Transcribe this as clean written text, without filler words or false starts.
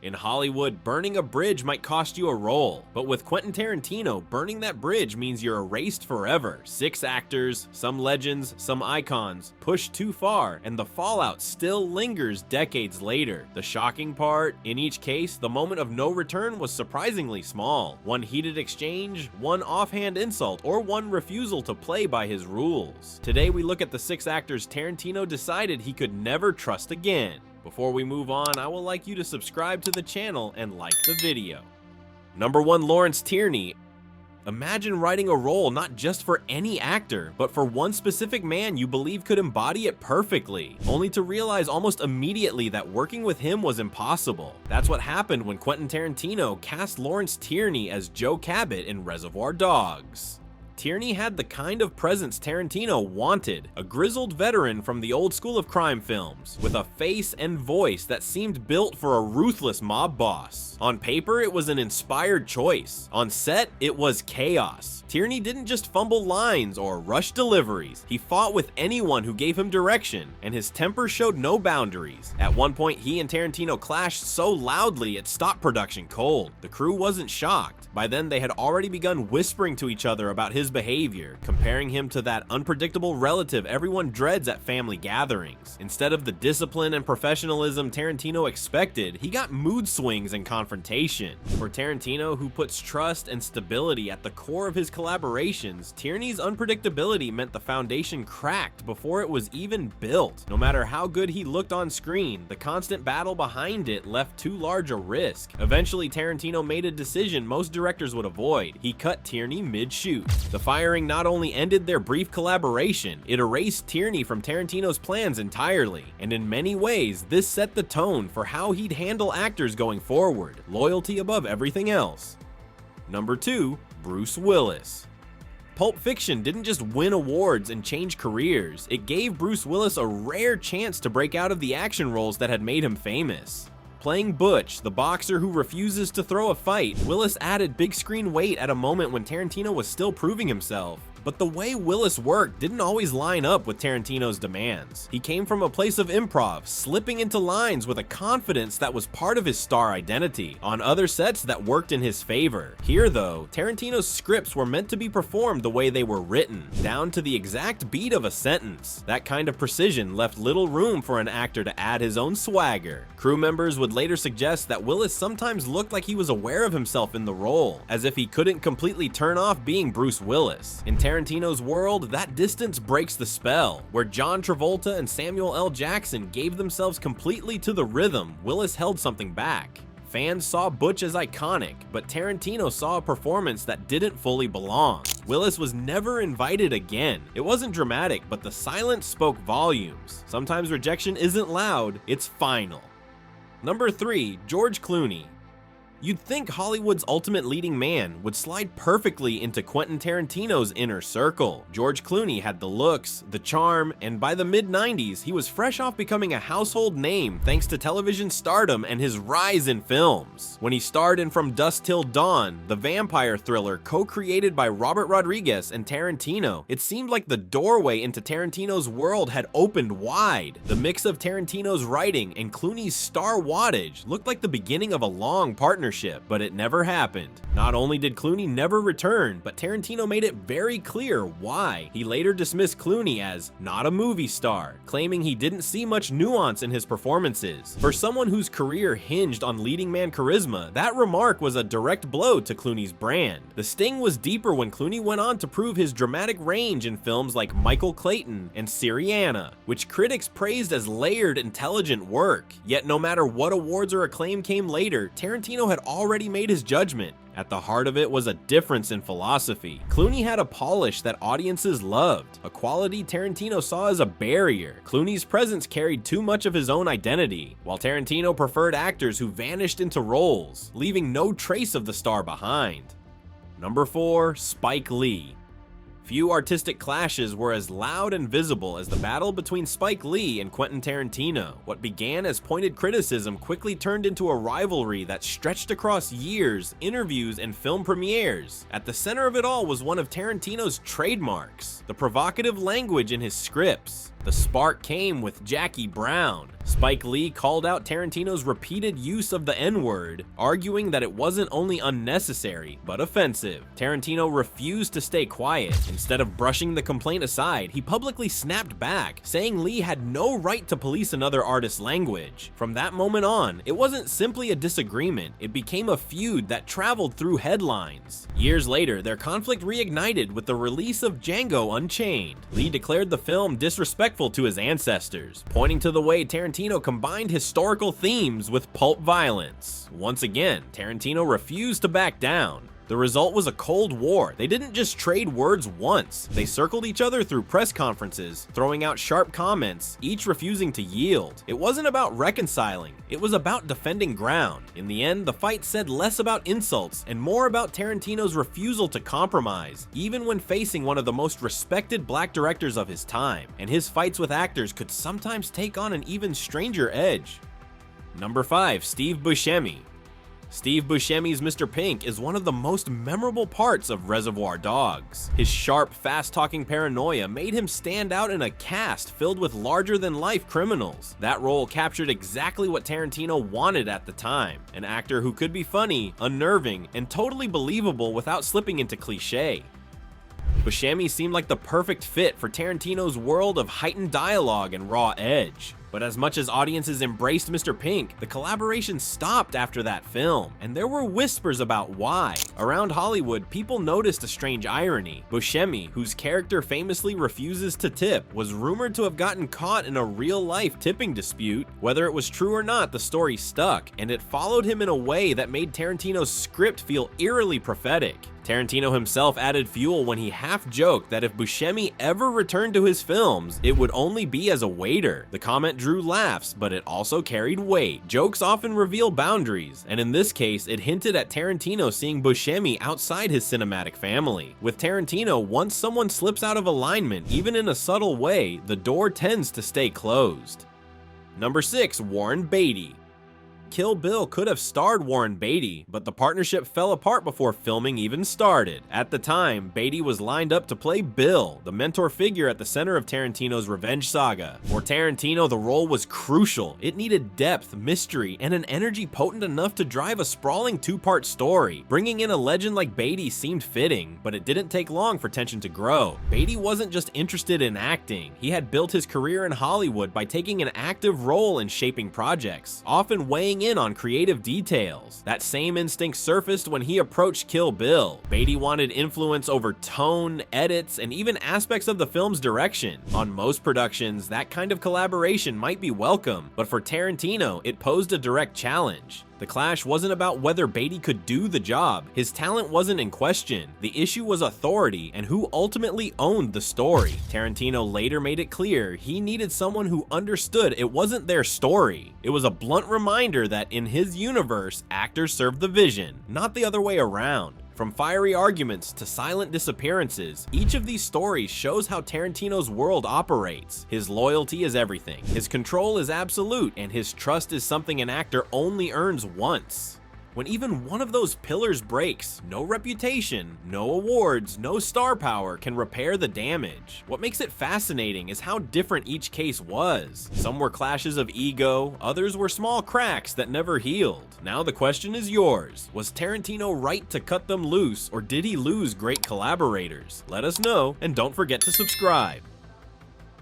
In Hollywood, burning a bridge might cost you a role, but with Quentin Tarantino, burning that bridge means you're erased forever. 6 actors, some legends, some icons, pushed too far, and the fallout still lingers decades later. The shocking part, in each case, the moment of no return was surprisingly small. One heated exchange, one offhand insult, or one refusal to play by his rules. Today we look at the 6 actors Tarantino decided he could never trust again. Before we move on, I would like you to subscribe to the channel and like the video. Number 1, Lawrence Tierney. Imagine writing a role not just for any actor, but for one specific man you believe could embody it perfectly, only to realize almost immediately that working with him was impossible. That's what happened when Quentin Tarantino cast Lawrence Tierney as Joe Cabot in Reservoir Dogs. Tierney had the kind of presence Tarantino wanted, a grizzled veteran from the old school of crime films, with a face and voice that seemed built for a ruthless mob boss. On paper, it was an inspired choice. On set, it was chaos. Tierney didn't just fumble lines or rush deliveries. He fought with anyone who gave him direction, and his temper showed no boundaries. At one point, he and Tarantino clashed so loudly it stopped production cold. The crew wasn't shocked. By then, they had already begun whispering to each other about his behavior, comparing him to that unpredictable relative everyone dreads at family gatherings. Instead of the discipline and professionalism Tarantino expected, he got mood swings and confrontation. For Tarantino, who puts trust and stability at the core of his collaborations, Tierney's unpredictability meant the foundation cracked before it was even built. No matter how good he looked on screen, the constant battle behind it left too large a risk. Eventually, Tarantino made a decision most directors would avoid. He cut Tierney mid-shoot. The firing not only ended their brief collaboration, it erased Tierney from Tarantino's plans entirely, and in many ways, this set the tone for how he'd handle actors going forward, loyalty above everything else. Number 2, Bruce Willis. Pulp Fiction didn't just win awards and change careers, it gave Bruce Willis a rare chance to break out of the action roles that had made him famous. Playing Butch, the boxer who refuses to throw a fight, Willis added big screen weight at a moment when Tarantino was still proving himself. But the way Willis worked didn't always line up with Tarantino's demands. He came from a place of improv, slipping into lines with a confidence that was part of his star identity. On other sets, that worked in his favor. Here, though, Tarantino's scripts were meant to be performed the way they were written, down to the exact beat of a sentence. That kind of precision left little room for an actor to add his own swagger. Crew members would later suggest that Willis sometimes looked like he was aware of himself in the role, as if he couldn't completely turn off being Bruce Willis. In Tarantino's world, that distance breaks the spell. Where John Travolta and Samuel L. Jackson gave themselves completely to the rhythm, Willis held something back. Fans saw Butch as iconic, but Tarantino saw a performance that didn't fully belong. Willis was never invited again. It wasn't dramatic, but the silence spoke volumes. Sometimes rejection isn't loud, it's final. Number 3, George Clooney. You'd think Hollywood's ultimate leading man would slide perfectly into Quentin Tarantino's inner circle. George Clooney had the looks, the charm, and by the mid-90s, he was fresh off becoming a household name thanks to television stardom and his rise in films. When he starred in From Dusk Till Dawn, the vampire thriller co-created by Robert Rodriguez and Tarantino, it seemed like the doorway into Tarantino's world had opened wide. The mix of Tarantino's writing and Clooney's star wattage looked like the beginning of a long partnership. But it never happened. Not only did Clooney never return, but Tarantino made it very clear why. He later dismissed Clooney as not a movie star, claiming he didn't see much nuance in his performances. For someone whose career hinged on leading man charisma, that remark was a direct blow to Clooney's brand. The sting was deeper when Clooney went on to prove his dramatic range in films like Michael Clayton and Syriana, which critics praised as layered, intelligent work. Yet no matter what awards or acclaim came later, Tarantino had already made his judgment. At the heart of it was a difference in philosophy. Clooney had a polish that audiences loved, a quality Tarantino saw as a barrier. Clooney's presence carried too much of his own identity, while Tarantino preferred actors who vanished into roles, leaving no trace of the star behind. Number 4, Spike Lee. Few artistic clashes were as loud and visible as the battle between Spike Lee and Quentin Tarantino. What began as pointed criticism quickly turned into a rivalry that stretched across years, interviews, and film premieres. At the center of it all was one of Tarantino's trademarks, the provocative language in his scripts. The spark came with Jackie Brown. Spike Lee called out Tarantino's repeated use of the N-word, arguing that it wasn't only unnecessary, but offensive. Tarantino refused to stay quiet. Instead of brushing the complaint aside, he publicly snapped back, saying Lee had no right to police another artist's language. From that moment on, it wasn't simply a disagreement, it became a feud that traveled through headlines. Years later, their conflict reignited with the release of Django Unchained. Lee declared the film disrespectful to his ancestors, pointing to the way Tarantino combined historical themes with pulp violence. Once again, Tarantino refused to back down. The result was a Cold War. They didn't just trade words once. They circled each other through press conferences, throwing out sharp comments, each refusing to yield. It wasn't about reconciling, it was about defending ground. In the end, the fight said less about insults and more about Tarantino's refusal to compromise, even when facing one of the most respected black directors of his time. And his fights with actors could sometimes take on an even stranger edge. Number 5. Steve Buscemi. Steve Buscemi's Mr. Pink is one of the most memorable parts of Reservoir Dogs. His sharp, fast-talking paranoia made him stand out in a cast filled with larger-than-life criminals. That role captured exactly what Tarantino wanted at the time, an actor who could be funny, unnerving, and totally believable without slipping into cliché. Buscemi seemed like the perfect fit for Tarantino's world of heightened dialogue and raw edge. But as much as audiences embraced Mr. Pink, the collaboration stopped after that film, and there were whispers about why. Around Hollywood, people noticed a strange irony. Buscemi, whose character famously refuses to tip, was rumored to have gotten caught in a real-life tipping dispute. Whether it was true or not, the story stuck, and it followed him in a way that made Tarantino's script feel eerily prophetic. Tarantino himself added fuel when he half-joked that if Buscemi ever returned to his films, it would only be as a waiter. The comment drew laughs, but it also carried weight. Jokes often reveal boundaries, and in this case, it hinted at Tarantino seeing Buscemi outside his cinematic family. With Tarantino, once someone slips out of alignment, even in a subtle way, the door tends to stay closed. Number 6. Warren Beatty. Kill Bill could have starred Warren Beatty, but the partnership fell apart before filming even started. At the time, Beatty was lined up to play Bill, the mentor figure at the center of Tarantino's revenge saga. For Tarantino, the role was crucial. It needed depth, mystery, and an energy potent enough to drive a sprawling two-part story. Bringing in a legend like Beatty seemed fitting, but it didn't take long for tension to grow. Beatty wasn't just interested in acting. He had built his career in Hollywood by taking an active role in shaping projects, often weighing in on creative details. That same instinct surfaced when he approached Kill Bill. Beatty wanted influence over tone, edits, and even aspects of the film's direction. On most productions, that kind of collaboration might be welcome, but for Tarantino, it posed a direct challenge. The clash wasn't about whether Beatty could do the job. His talent wasn't in question. The issue was authority and who ultimately owned the story. Tarantino later made it clear he needed someone who understood it wasn't their story. It was a blunt reminder that in his universe, actors served the vision, not the other way around. From fiery arguments to silent disappearances, each of these stories shows how Tarantino's world operates. His loyalty is everything, his control is absolute, and his trust is something an actor only earns once. When even one of those pillars breaks, no reputation, no awards, no star power can repair the damage. What makes it fascinating is how different each case was. Some were clashes of ego, others were small cracks that never healed. Now the question is yours. Was Tarantino right to cut them loose, or did he lose great collaborators? Let us know, and don't forget to subscribe.